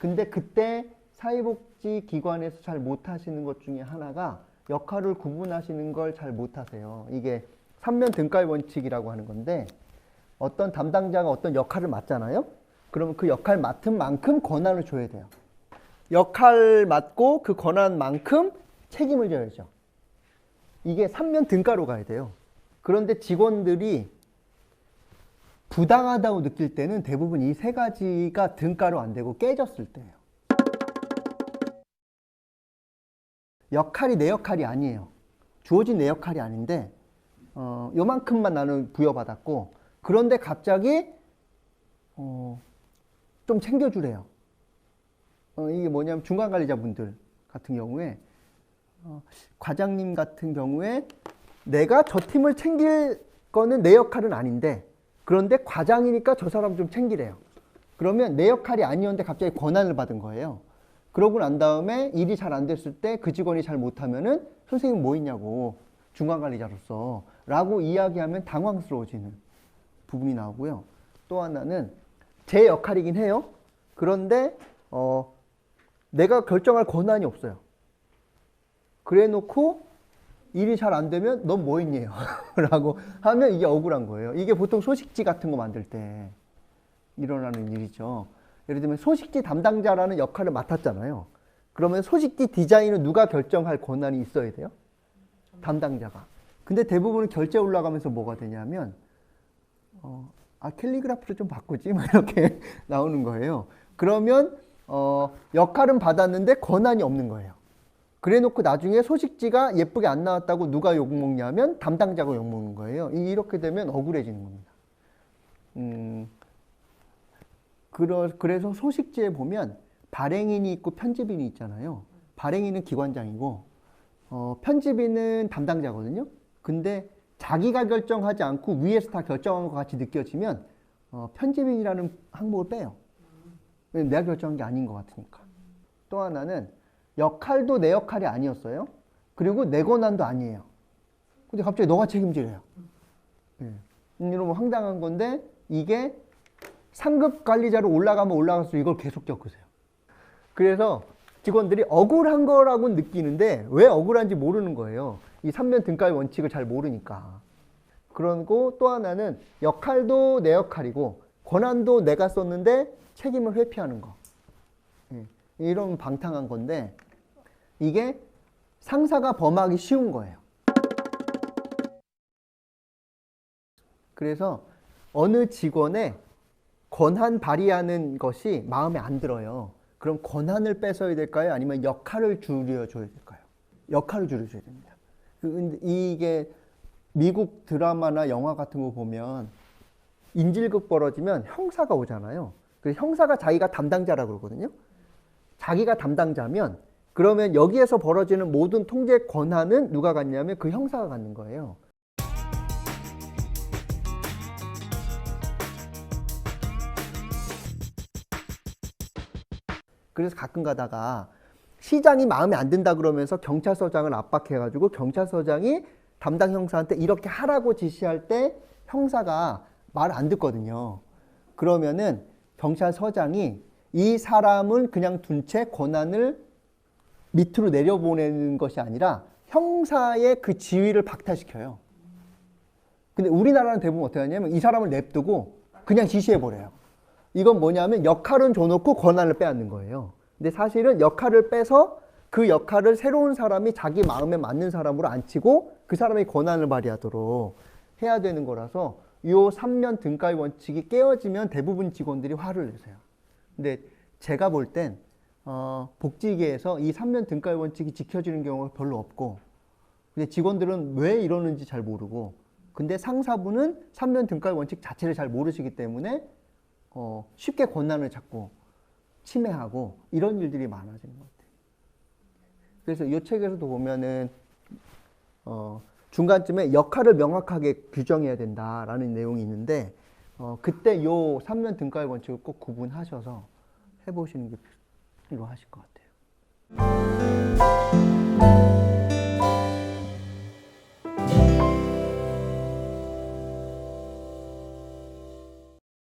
근데 그때 사회복지기관에서 잘 못하시는 것 중에 하나가 역할을 구분하시는 걸 잘 못하세요. 이게 3면 등가의 원칙이라고 하는 건데 어떤 담당자가 어떤 역할을 맡잖아요. 그러면 그 역할 맡은 만큼 권한을 줘야 돼요. 역할 맡고 그 권한만큼 책임을 져야죠. 이게 3면 등가로 가야 돼요. 그런데 직원들이 부당하다고 느낄 때는 대부분 이 세 가지가 등가로 안 되고 깨졌을 때예요. 역할이 내 역할이 아니에요. 주어진 내 역할이 아닌데 요만큼만 나는 부여받았고 그런데 갑자기 좀 챙겨주래요. 이게 뭐냐면 중간관리자분들 같은 경우에 과장님 같은 경우에 내가 저 팀을 챙길 거는 내 역할은 아닌데 그런데 과장이니까 저 사람 좀 챙기래요. 그러면 내 역할이 아니었는데 갑자기 권한을 받은 거예요. 그러고 난 다음에 일이 잘 안 됐을 때 그 직원이 잘 못하면은 선생님 뭐 있냐고 중간관리자로서 라고 이야기하면 당황스러워지는 부분이 나오고요. 또 하나는 제 역할이긴 해요. 그런데 내가 결정할 권한이 없어요. 그래 놓고 일이 잘 안 되면 넌 뭐 했냐요 라고 하면 이게 억울한 거예요. 이게 보통 소식지 같은 거 만들 때 일어나는 일이죠. 예를 들면 소식지 담당자라는 역할을 맡았잖아요. 그러면 소식지 디자인은 누가 결정할 권한이 있어야 돼요? 담당자가. 근데 대부분 결제 올라가면서 뭐가 되냐면 캘리그라피를 좀 바꾸지 막 이렇게 나오는 거예요. 그러면 역할은 받았는데 권한이 없는 거예요. 그래 놓고 나중에 소식지가 예쁘게 안 나왔다고 누가 욕먹냐면 담당자가 욕먹는 거예요. 이렇게 되면 억울해지는 겁니다. 그래서 소식지에 보면 발행인이 있고 편집인이 있잖아요. 발행인은 기관장이고 편집인은 담당자거든요. 근데 자기가 결정하지 않고 위에서 다 결정한 것 같이 느껴지면 편집인이라는 항목을 빼요. 왜냐면 내가 결정한 게 아닌 것 같으니까. 또 하나는 역할도 내 역할이 아니었어요. 그리고 내 권한도 아니에요. 근데 갑자기 너가 책임지래요. 이러면 황당한 건데 이게 상급 관리자로 올라가면 올라갈수록 이걸 계속 겪으세요. 그래서 직원들이 억울한 거라고 느끼는데 왜 억울한지 모르는 거예요. 이 3면 등가의 원칙을 잘 모르니까. 그리고 또 하나는 역할도 내 역할이고 권한도 내가 썼는데 책임을 회피하는 거. 이런 방탕한 건데 이게 상사가 범하기 쉬운 거예요. 그래서 어느 직원의 권한 발휘하는 것이 마음에 안 들어요. 그럼 권한을 뺏어야 될까요? 아니면 역할을 줄여줘야 될까요? 역할을 줄여줘야 됩니다. 이게 미국 드라마나 영화 같은 거 보면 인질극 벌어지면 형사가 오잖아요. 그래서 형사가 자기가 담당자라고 그러거든요. 자기가 담당자면 그러면 여기에서 벌어지는 모든 통제 권한은 누가 갖냐면 그 형사가 갖는 거예요. 그래서 가끔 가다가 시장이 마음에 안 든다 그러면서 경찰서장을 압박해가지고 경찰서장이 담당 형사한테 이렇게 하라고 지시할 때 형사가 말 안 듣거든요. 그러면은 경찰서장이 이 사람은 그냥 둔 채 권한을 밑으로 내려보내는 것이 아니라 형사의 그 지위를 박탈시켜요. 근데 우리나라는 대부분 어떻게 하냐면 이 사람을 냅두고 그냥 지시해버려요. 이건 뭐냐면 역할은 줘놓고 권한을 빼앗는 거예요. 근데 사실은 역할을 빼서 그 역할을 새로운 사람이 자기 마음에 맞는 사람으로 앉히고 그 사람이 권한을 발휘하도록 해야 되는 거라서 이 3면 등가의 원칙이 깨어지면 대부분 직원들이 화를 내세요. 근데 제가 볼 땐 복지계에서 이 3면 등가의 원칙이 지켜지는 경우가 별로 없고 근데 직원들은 왜 이러는지 잘 모르고 근데 상사분은 3면 등가의 원칙 자체를 잘 모르시기 때문에 쉽게 권한을 잡고 침해하고 이런 일들이 많아지는 것 같아요. 그래서 이 책에서도 보면은 중간쯤에 역할을 명확하게 규정해야 된다라는 내용이 있는데 그때 이 3면 등가의 원칙을 꼭 구분하셔서 해보시는 게 필요하실 것 같아요.